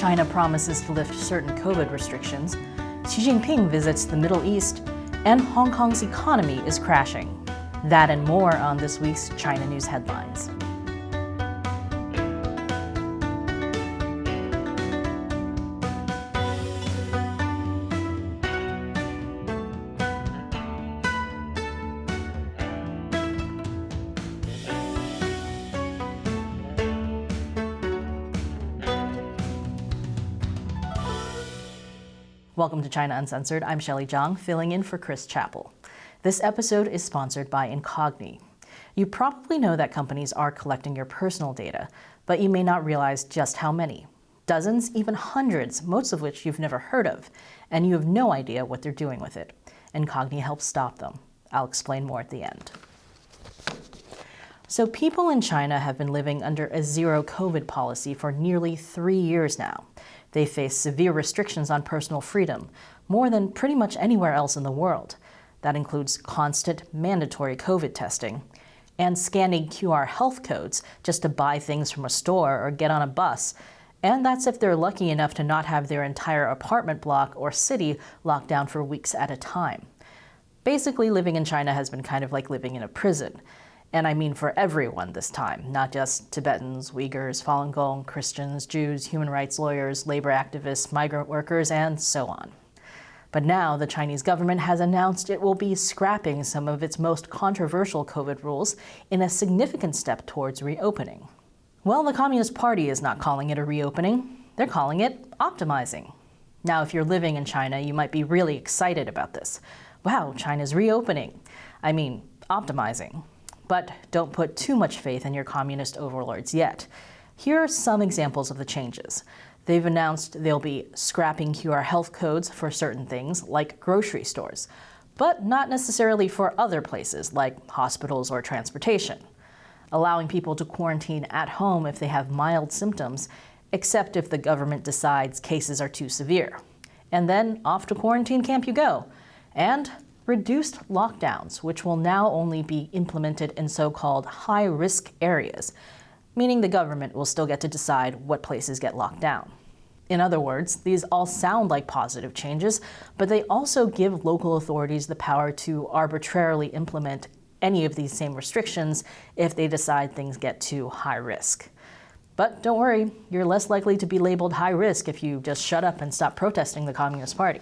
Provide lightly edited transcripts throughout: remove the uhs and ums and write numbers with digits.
China promises to lift certain COVID restrictions, Xi Jinping visits the Middle East, and Hong Kong's economy is crashing. That and more on this week's China News Headlines. Welcome to China Uncensored. I'm Shelley Zhang, filling in for Chris Chappell. This episode is sponsored by Incogni. You probably know that companies are collecting your personal data, but you may not realize just how many. Dozens, even hundreds, most of which you've never heard of, and you have no idea what they're doing with it. Incogni helps stop them. I'll explain more at the end. So people in China have been living under a zero COVID policy for nearly 3 years now. They face severe restrictions on personal freedom, more than pretty much anywhere else in the world. That includes constant mandatory COVID testing and scanning QR health codes just to buy things from a store or get on a bus. And that's if they're lucky enough to not have their entire apartment block or city locked down for weeks at a time. Basically, living in China has been kind of like living in a prison. And I mean for everyone this time, not just Tibetans, Uyghurs, Falun Gong, Christians, Jews, human rights lawyers, labor activists, migrant workers, and so on. But now the Chinese government has announced it will be scrapping some of its most controversial COVID rules in a significant step towards reopening. Well, the Communist Party is not calling it a reopening. They're calling it optimizing. Now, if you're living in China, you might be really excited about this. Wow, China's reopening. I mean, optimizing. But don't put too much faith in your communist overlords yet. Here are some examples of the changes. They've announced they'll be scrapping QR health codes for certain things, like grocery stores, but not necessarily for other places, like hospitals or transportation. Allowing people to quarantine at home if they have mild symptoms, except if the government decides cases are too severe. And then off to quarantine camp you go. And reduced lockdowns, which will now only be implemented in so-called high-risk areas, meaning the government will still get to decide what places get locked down. In other words, these all sound like positive changes, but they also give local authorities the power to arbitrarily implement any of these same restrictions if they decide things get too high risk. But don't worry, you're less likely to be labeled high risk if you just shut up and stop protesting the Communist Party.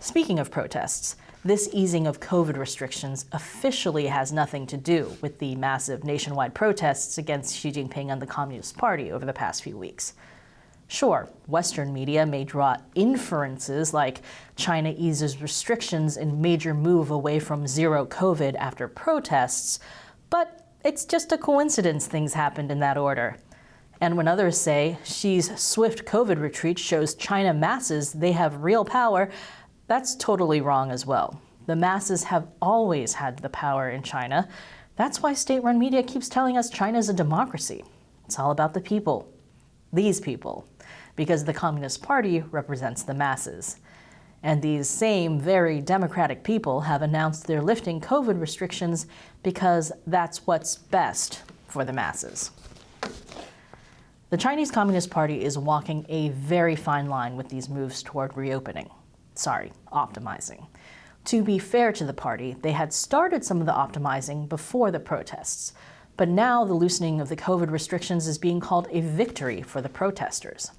Speaking of protests, this easing of COVID restrictions officially has nothing to do with the massive nationwide protests against Xi Jinping and the Communist Party over the past few weeks. Sure, Western media may draw inferences like China eases restrictions in major move away from zero COVID after protests, but it's just a coincidence things happened in that order. And when others say Xi's swift COVID retreat shows China masses they have real power, that's totally wrong as well. The masses have always had the power in China. That's why state-run media keeps telling us China's a democracy. It's all about the people. These people. Because the Communist Party represents the masses. And these same very democratic people have announced they're lifting COVID restrictions because that's what's best for the masses. The Chinese Communist Party is walking a very fine line with these moves toward reopening. Optimizing. To be fair to the party, they had started some of the optimizing before the protests, but now the loosening of the COVID restrictions is being called a victory for the protesters.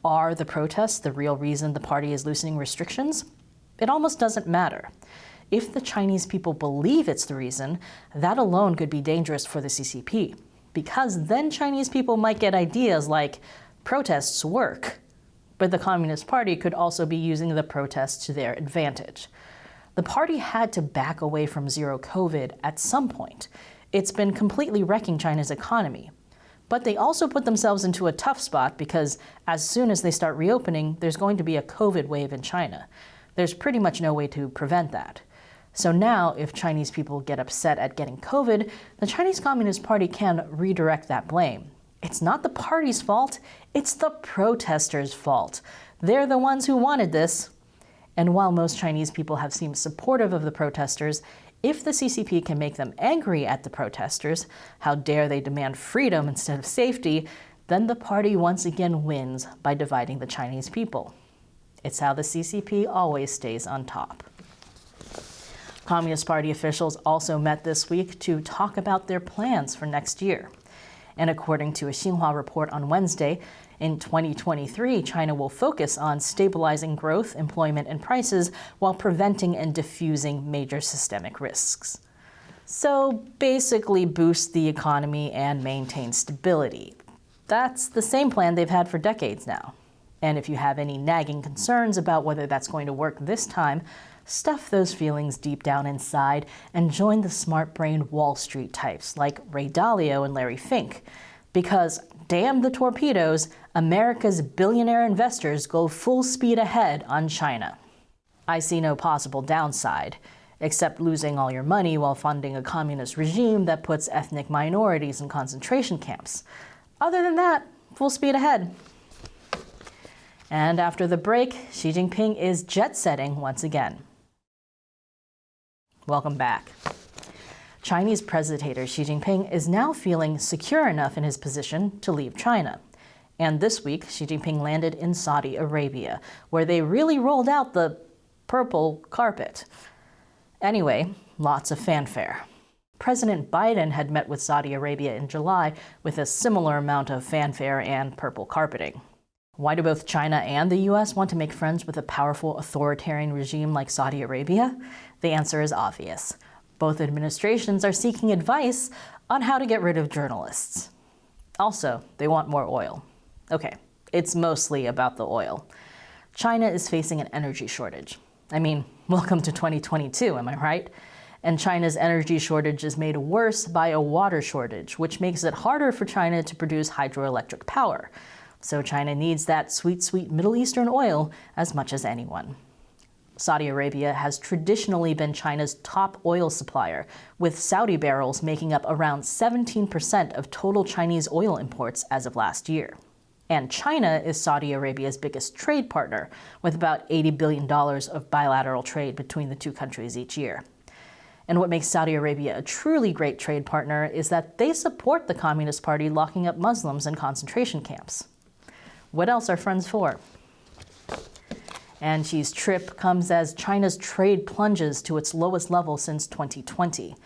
Are the protests the real reason the party is loosening restrictions? It almost doesn't matter. If the Chinese people believe it's the reason, that alone could be dangerous for the CCP, because then Chinese people might get ideas like protests work. But the Communist Party could also be using the protests to their advantage. The party had to back away from zero COVID at some point. It's been completely wrecking China's economy. But they also put themselves into a tough spot because as soon as they start reopening, there's going to be a COVID wave in China. There's pretty much no way to prevent that. So now, if Chinese people get upset at getting COVID, the Chinese Communist Party can redirect that blame. It's not the party's fault, it's the protesters' fault. They're the ones who wanted this. And while most Chinese people have seemed supportive of the protesters, if the CCP can make them angry at the protesters, how dare they demand freedom instead of safety, then the party once again wins by dividing the Chinese people. It's how the CCP always stays on top. Communist Party officials also met this week to talk about their plans for next year. And according to a Xinhua report on Wednesday, in 2023, China will focus on stabilizing growth, employment, and prices while preventing and diffusing major systemic risks. So basically boost the economy and maintain stability. That's the same plan they've had for decades now. And if you have any nagging concerns about whether that's going to work this time, stuff those feelings deep down inside and join the smart-brained Wall Street types like Ray Dalio and Larry Fink. Because, damn the torpedoes, America's billionaire investors go full speed ahead on China. I see no possible downside, except losing all your money while funding a communist regime that puts ethnic minorities in concentration camps. Other than that, full speed ahead. And after the break, Xi Jinping is jet-setting once again. Welcome back. Chinese President Xi Jinping is now feeling secure enough in his position to leave China. And this week, Xi Jinping landed in Saudi Arabia, where they really rolled out the purple carpet. Anyway, lots of fanfare. President Biden had met with Saudi Arabia in July with a similar amount of fanfare and purple carpeting. Why do both China and the US want to make friends with a powerful authoritarian regime like Saudi Arabia? The answer is obvious. Both administrations are seeking advice on how to get rid of journalists. Also, they want more oil. Okay, it's mostly about the oil. China is facing an energy shortage. I mean, welcome to 2022, am I right? And China's energy shortage is made worse by a water shortage, which makes it harder for China to produce hydroelectric power. So China needs that sweet, sweet Middle Eastern oil as much as anyone. Saudi Arabia has traditionally been China's top oil supplier, with Saudi barrels making up around 17% of total Chinese oil imports as of last year. And China is Saudi Arabia's biggest trade partner, with about $80 billion of bilateral trade between the two countries each year. And what makes Saudi Arabia a truly great trade partner is that they support the Communist Party locking up Muslims in concentration camps. What else are friends for? And Xi's trip comes as China's trade plunges to its lowest level since 2020.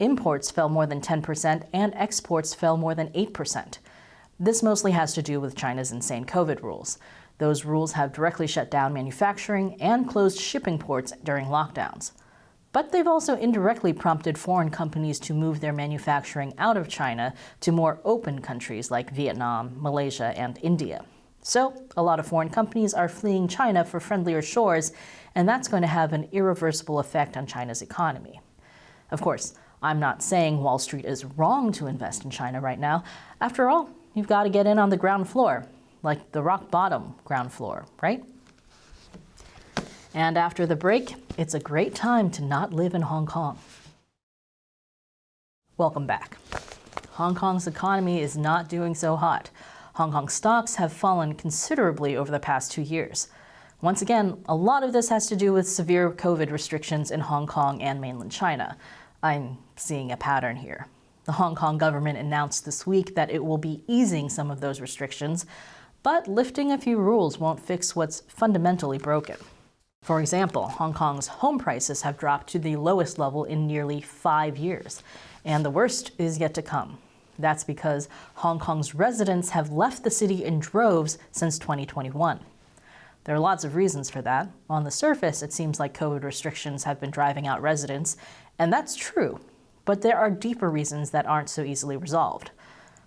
Imports fell more than 10% and exports fell more than 8%. This mostly has to do with China's insane COVID rules. Those rules have directly shut down manufacturing and closed shipping ports during lockdowns. But they've also indirectly prompted foreign companies to move their manufacturing out of China to more open countries like Vietnam, Malaysia, and India. So, a lot of foreign companies are fleeing China for friendlier shores, and that's going to have an irreversible effect on China's economy. Of course, I'm not saying Wall Street is wrong to invest in China right now. After all, you've got to get in on the ground floor, like the rock bottom ground floor, right? And after the break, it's a great time to not live in Hong Kong. Welcome back. Hong Kong's economy is not doing so hot. Hong Kong stocks have fallen considerably over the past 2 years. Once again, a lot of this has to do with severe COVID restrictions in Hong Kong and mainland China. I'm seeing a pattern here. The Hong Kong government announced this week that it will be easing some of those restrictions, but lifting a few rules won't fix what's fundamentally broken. For example, Hong Kong's home prices have dropped to the lowest level in nearly 5 years, and the worst is yet to come. That's because Hong Kong's residents have left the city in droves since 2021. There are lots of reasons for that. On the surface, it seems like COVID restrictions have been driving out residents, and that's true. But there are deeper reasons that aren't so easily resolved.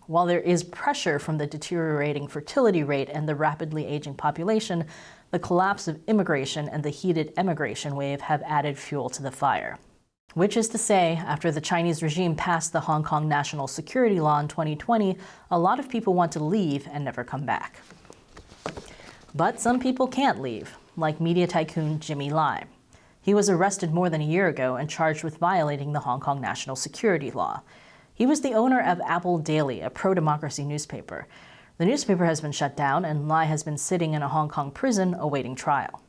While there is pressure from the deteriorating fertility rate and the rapidly aging population, the collapse of immigration and the heated emigration wave have added fuel to the fire. Which is to say, after the Chinese regime passed the Hong Kong National Security Law in 2020, a lot of people want to leave and never come back. But some people can't leave, like media tycoon Jimmy Lai. He was arrested more than a year ago and charged with violating the Hong Kong National Security Law. He was the owner of Apple Daily, a pro-democracy newspaper. The newspaper has been shut down, and Lai has been sitting in a Hong Kong prison awaiting trial.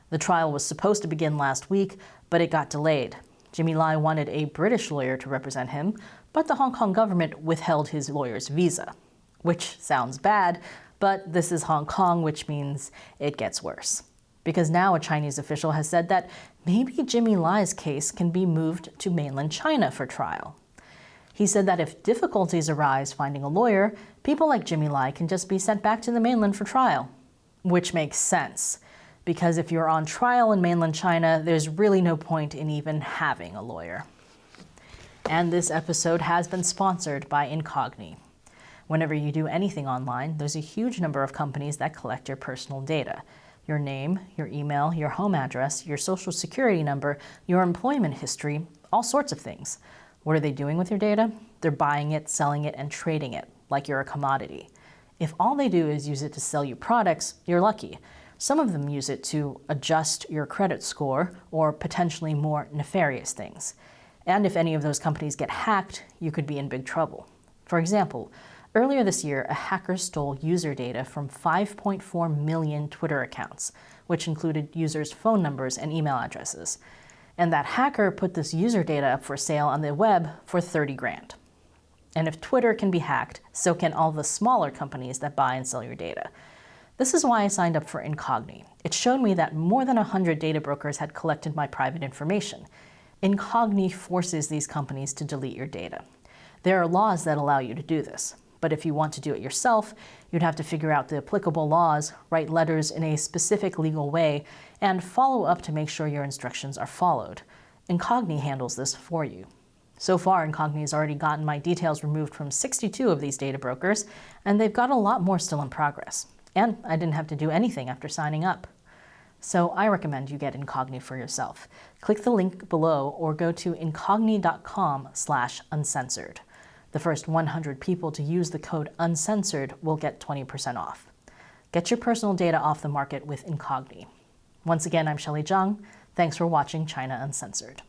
The trial was supposed to begin last week, but it got delayed. Jimmy Lai wanted a British lawyer to represent him, but the Hong Kong government withheld his lawyer's visa. which sounds bad, but this is Hong Kong, which means it gets worse. Because now a Chinese official has said that maybe Jimmy Lai's case can be moved to mainland China for trial. He said that if difficulties arise finding a lawyer, people like Jimmy Lai can just be sent back to the mainland for trial. Which makes sense, because if you're on trial in mainland China, there's really no point in even having a lawyer. And this episode has been sponsored by Incogni. Whenever you do anything online, there's a huge number of companies that collect your personal data. Your name, your email, your home address, your social security number, your employment history, all sorts of things. What are they doing with your data? They're buying it, selling it, and trading it, like you're a commodity. If all they do is use it to sell you products, you're lucky. Some of them use it to adjust your credit score or potentially more nefarious things. And if any of those companies get hacked, you could be in big trouble. For example, earlier this year, a hacker stole user data from 5.4 million Twitter accounts, which included users' phone numbers and email addresses. And that hacker put this user data up for sale on the web for 30 grand. And if Twitter can be hacked, so can all the smaller companies that buy and sell your data. This is why I signed up for Incogni. It showed me that more than 100 data brokers had collected my private information. Incogni forces these companies to delete your data. There are laws that allow you to do this, but if you want to do it yourself, you'd have to figure out the applicable laws, write letters in a specific legal way, and follow up to make sure your instructions are followed. Incogni handles this for you. So far, Incogni has already gotten my details removed from 62 of these data brokers, and they've got a lot more still in progress. And I didn't have to do anything after signing up. So I recommend you get Incogni for yourself. Click the link below or go to incogni.com/uncensored. The first 100 people to use the code uncensored will get 20% off. Get your personal data off the market with Incogni. Once again, I'm Shelley Zhang. Thanks for watching China Uncensored.